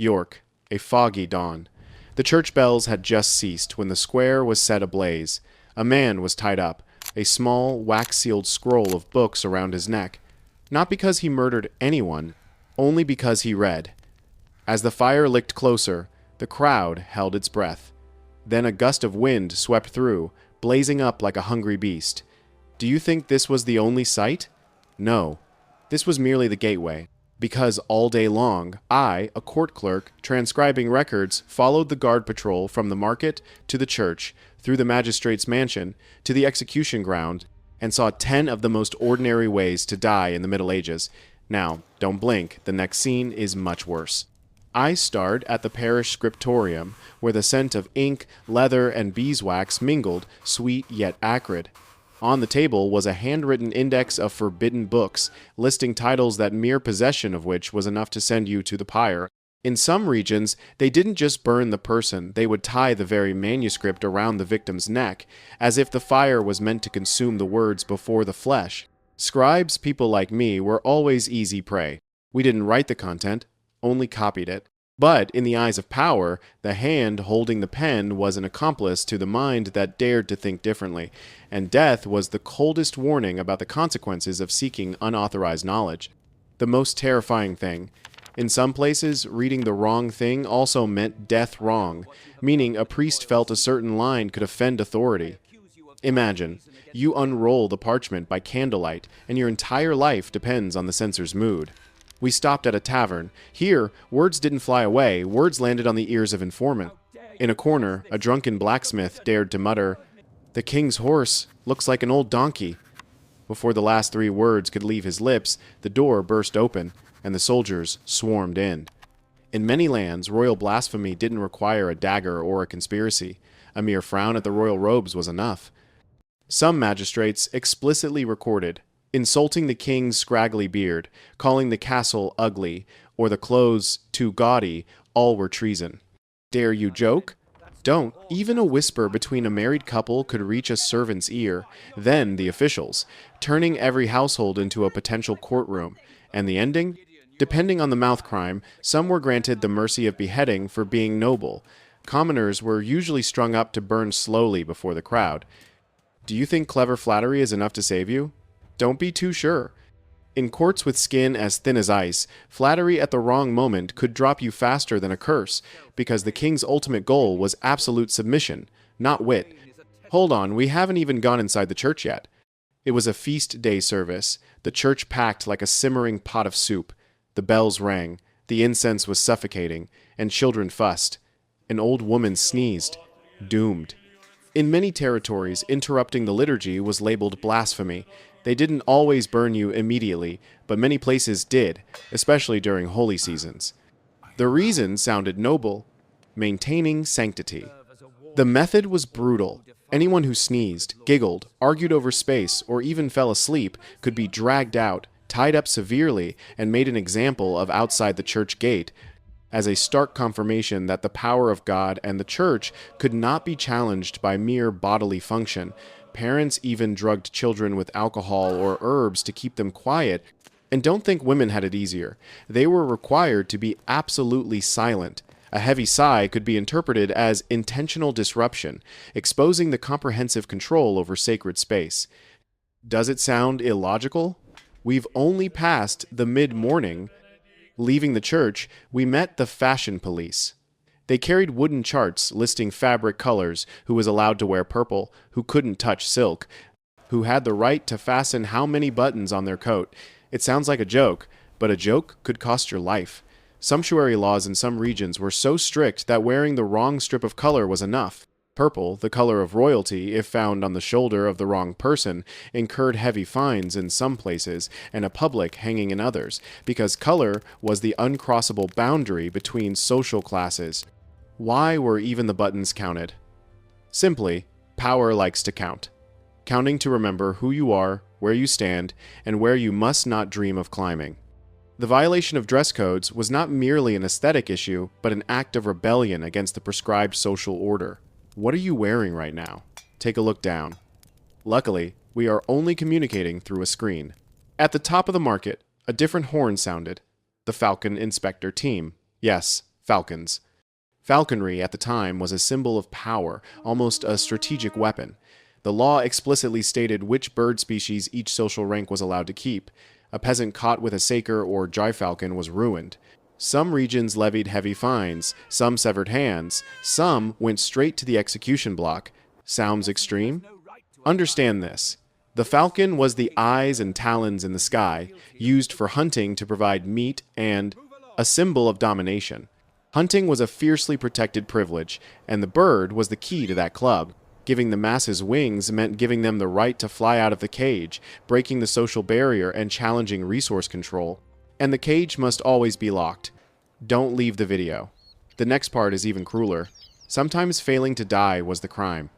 York, a foggy dawn. The church bells had just ceased when the square was set ablaze. A man was tied up, a small, wax-sealed scroll of books around his neck. Not because he murdered anyone, only because he read. As the fire licked closer, the crowd held its breath. Then a gust of wind swept through, blazing up like a hungry beast. Do you think this was the only sight? No. This was merely the gateway. Because all day long, I, a court clerk, transcribing records, followed the guard patrol from the market to the church, through the magistrate's mansion, to the execution ground, and saw 10 of the most ordinary ways to die in the Middle Ages. Now, don't blink, the next scene is much worse. I starred at the parish scriptorium, where the scent of ink, leather, and beeswax mingled, sweet yet acrid. On the table was a handwritten index of forbidden books, listing titles that mere possession of which was enough to send you to the pyre. In some regions, they didn't just burn the person, they would tie the very manuscript around the victim's neck, as if the fire was meant to consume the words before the flesh. Scribes, people like me, were always easy prey. We didn't write the content, only copied it. But, in the eyes of power, the hand holding the pen was an accomplice to the mind that dared to think differently, and death was the coldest warning about the consequences of seeking unauthorized knowledge. The most terrifying thing. In some places, reading the wrong thing also meant death wrong, meaning a priest felt a certain line could offend authority. Imagine, you unroll the parchment by candlelight, and your entire life depends on the censor's mood. We stopped at a tavern. Here, words didn't fly away, words landed on the ears of informant. In a corner, a drunken blacksmith dared to mutter, "The king's horse looks like an old donkey." Before the last 3 words could leave his lips, the door burst open, and the soldiers swarmed in. In many lands, royal blasphemy didn't require a dagger or a conspiracy. A mere frown at the royal robes was enough. Some magistrates explicitly recorded, insulting the king's scraggly beard, calling the castle ugly, or the clothes too gaudy, all were treason. Dare you joke? Don't. Even a whisper between a married couple could reach a servant's ear, then the officials, turning every household into a potential courtroom. And the ending? Depending on the mouth crime, some were granted the mercy of beheading for being noble. Commoners were usually strung up to burn slowly before the crowd. Do you think clever flattery is enough to save you? Don't be too sure. In courts with skin as thin as ice, flattery at the wrong moment could drop you faster than a curse, because the king's ultimate goal was absolute submission, not wit. Hold on, we haven't even gone inside the church yet. It was a feast day service, the church packed like a simmering pot of soup. The bells rang, the incense was suffocating, and children fussed. An old woman sneezed. Doomed. In many territories, interrupting the liturgy was labeled blasphemy. They didn't always burn you immediately, but many places did, especially during holy seasons. The reason sounded noble: maintaining sanctity. The method was brutal. Anyone who sneezed, giggled, argued over space, or even fell asleep could be dragged out, tied up severely, and made an example of outside the church gate, as a stark confirmation that the power of God and the church could not be challenged by mere bodily function. Parents even drugged children with alcohol or herbs to keep them quiet. And don't think women had it easier. They were required to be absolutely silent. A heavy sigh could be interpreted as intentional disruption, exposing the comprehensive control over sacred space. Does it sound illogical? We've only passed the mid-morning. Leaving the church, we met the fashion police. They carried wooden charts listing fabric colors, who was allowed to wear purple, who couldn't touch silk, who had the right to fasten how many buttons on their coat. It sounds like a joke, but a joke could cost your life. Sumptuary laws in some regions were so strict that wearing the wrong strip of color was enough. Purple, the color of royalty, if found on the shoulder of the wrong person, incurred heavy fines in some places and a public hanging in others, because color was the uncrossable boundary between social classes. Why were even the buttons counted? Simply, power likes to count. Counting to remember who you are, where you stand, and where you must not dream of climbing. The violation of dress codes was not merely an aesthetic issue, but an act of rebellion against the prescribed social order. What are you wearing right now? Take a look down. Luckily, we are only communicating through a screen. At the top of the market, a different horn sounded. The Falcon Inspector team. Yes, Falcons. Falconry at the time was a symbol of power, almost a strategic weapon. The law explicitly stated which bird species each social rank was allowed to keep. A peasant caught with a saker or gyfalcon was ruined. Some regions levied heavy fines, some severed hands, some went straight to the execution block. Sounds extreme? Understand this. The falcon was the eyes and talons in the sky, used for hunting to provide meat and a symbol of domination. Hunting was a fiercely protected privilege, and the bird was the key to that club. Giving the masses wings meant giving them the right to fly out of the cage, breaking the social barrier and challenging resource control. And the cage must always be locked. Don't leave the video. The next part is even crueler. Sometimes failing to die was the crime.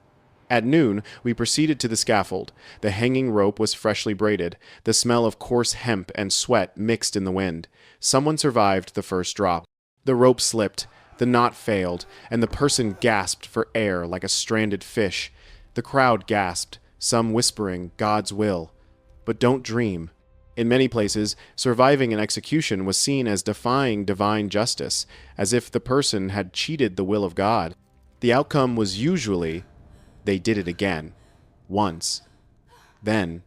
At noon, we proceeded to the scaffold. The hanging rope was freshly braided. The smell of coarse hemp and sweat mixed in the wind. Someone survived the first drop. The rope slipped, the knot failed, and the person gasped for air like a stranded fish. The crowd gasped, some whispering, "God's will." But don't dream. In many places, surviving an execution was seen as defying divine justice, as if the person had cheated the will of God. The outcome was usually, they did it again. Once. Then.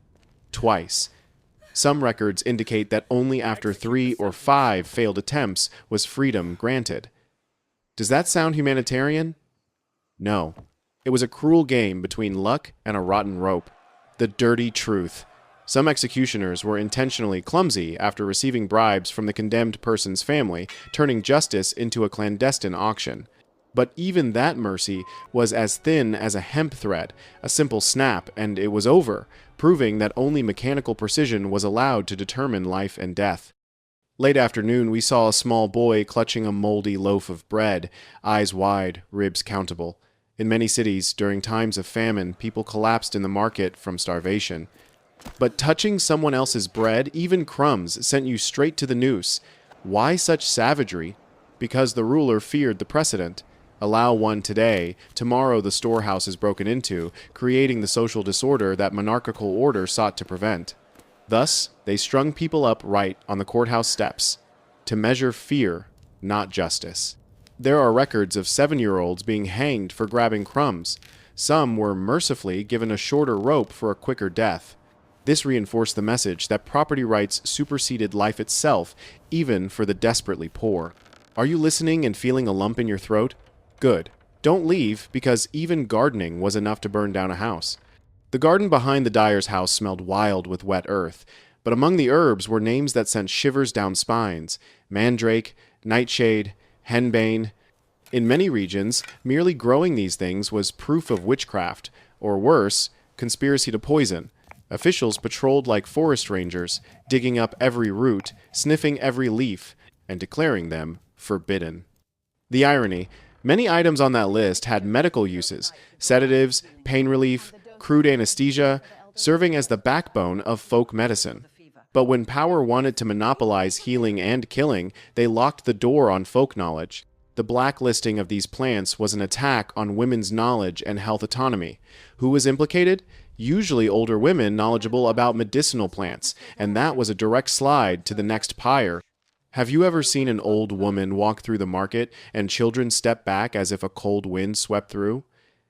Twice. Some records indicate that only after 3 or 5 failed attempts was freedom granted. Does that sound humanitarian? No. It was a cruel game between luck and a rotten rope. The dirty truth. Some executioners were intentionally clumsy after receiving bribes from the condemned person's family, turning justice into a clandestine auction. But even that mercy was as thin as a hemp thread, a simple snap, and it was over, proving that only mechanical precision was allowed to determine life and death. Late afternoon, we saw a small boy clutching a moldy loaf of bread, eyes wide, ribs countable. In many cities, during times of famine, people collapsed in the market from starvation. But touching someone else's bread, even crumbs, sent you straight to the noose. Why such savagery? Because the ruler feared the precedent. Allow one today, tomorrow the storehouse is broken into, creating the social disorder that monarchical order sought to prevent. Thus, they strung people up right on the courthouse steps, to measure fear, not justice. There are records of 7-year-olds being hanged for grabbing crumbs. Some were mercifully given a shorter rope for a quicker death. This reinforced the message that property rights superseded life itself, even for the desperately poor. Are you listening and feeling a lump in your throat? Good. Don't leave, because even gardening was enough to burn down a house. The garden behind the dyer's house smelled wild with wet earth, but among the herbs were names that sent shivers down spines: mandrake, nightshade, henbane. In many regions, merely growing these things was proof of witchcraft, or worse, conspiracy to poison. Officials patrolled like forest rangers, digging up every root, sniffing every leaf, and declaring them forbidden. The irony: many items on that list had medical uses: sedatives, pain relief, crude anesthesia, serving as the backbone of folk medicine. But when power wanted to monopolize healing and killing, they locked the door on folk knowledge. The blacklisting of these plants was an attack on women's knowledge and health autonomy. Who was implicated? Usually older women knowledgeable about medicinal plants, and that was a direct slide to the next pyre. Have you ever seen an old woman walk through the market and children step back as if a cold wind swept through?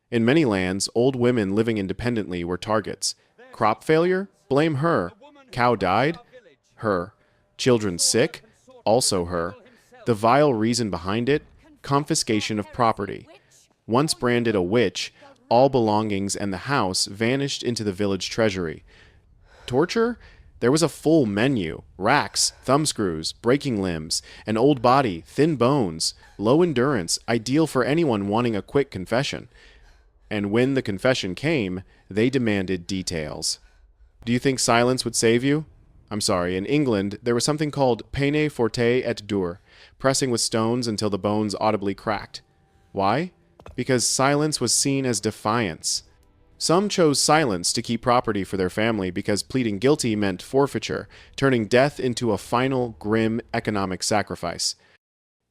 In many lands, old women living independently were targets. Crop failure? Blame her. Cow died? Her. Children sick? Also her. The vile reason behind it? Confiscation of property. Once branded a witch, all belongings and the house vanished into the village treasury. Torture? There was a full menu: racks, thumbscrews, breaking limbs, an old body, thin bones, low endurance, ideal for anyone wanting a quick confession. And when the confession came, they demanded details. Do you think silence would save you? I'm sorry, in England, there was something called peine forte et dure, pressing with stones until the bones audibly cracked. Why? Because silence was seen as defiance. Some chose silence to keep property for their family because pleading guilty meant forfeiture, turning death into a final, grim economic sacrifice.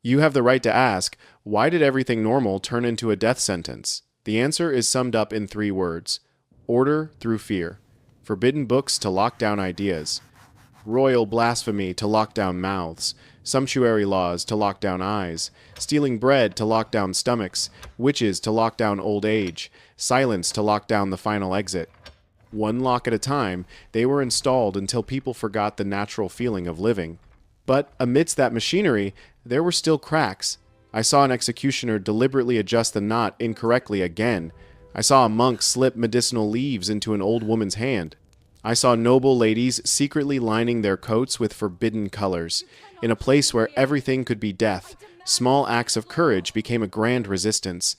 You have the right to ask, why did everything normal turn into a death sentence? The answer is summed up in 3 words: order through fear, forbidden books to lock down ideas, royal blasphemy to lock down mouths, sumptuary laws to lock down eyes, stealing bread to lock down stomachs, witches to lock down old age, silence to lock down the final exit. One lock at a time, they were installed until people forgot the natural feeling of living. But amidst that machinery, there were still cracks. I saw an executioner deliberately adjust the knot incorrectly again. I saw a monk slip medicinal leaves into an old woman's hand. I saw noble ladies secretly lining their coats with forbidden colors. In a place where everything could be death, small acts of courage became a grand resistance.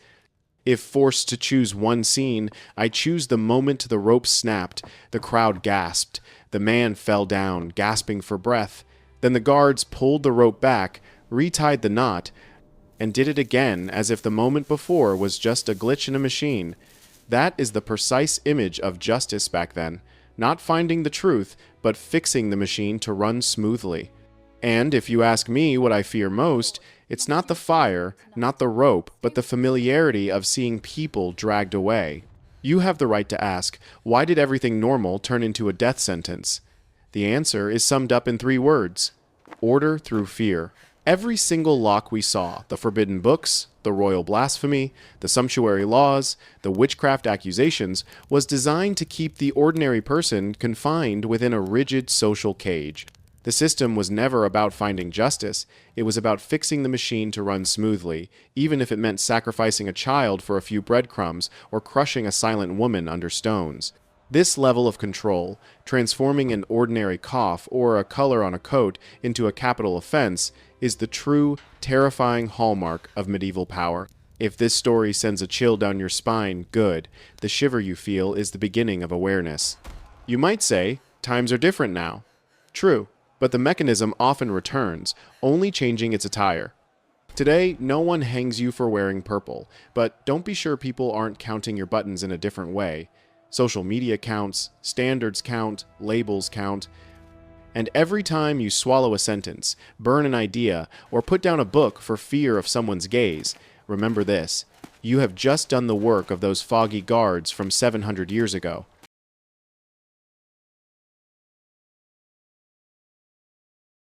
If forced to choose one scene, I choose the moment the rope snapped, the crowd gasped, the man fell down, gasping for breath. Then the guards pulled the rope back, retied the knot, and did it again as if the moment before was just a glitch in a machine. That is the precise image of justice back then. Not finding the truth, but fixing the machine to run smoothly. And if you ask me what I fear most, it's not the fire, not the rope, but the familiarity of seeing people dragged away. You have the right to ask, why did everything normal turn into a death sentence? The answer is summed up in 3 words: order through fear. Every single lock we saw, the forbidden books, the royal blasphemy, the sumptuary laws, the witchcraft accusations, was designed to keep the ordinary person confined within a rigid social cage. The system was never about finding justice. It was about fixing the machine to run smoothly, even if it meant sacrificing a child for a few breadcrumbs or crushing a silent woman under stones. This level of control, transforming an ordinary cough or a color on a coat into a capital offense, is the true, terrifying hallmark of medieval power. If this story sends a chill down your spine, good. The shiver you feel is the beginning of awareness. You might say, times are different now. True, but the mechanism often returns, only changing its attire. Today, no one hangs you for wearing purple, but don't be sure people aren't counting your buttons in a different way. Social media counts, standards count, labels count. And every time you swallow a sentence, burn an idea, or put down a book for fear of someone's gaze, remember this: you have just done the work of those foggy guards from 700 years ago.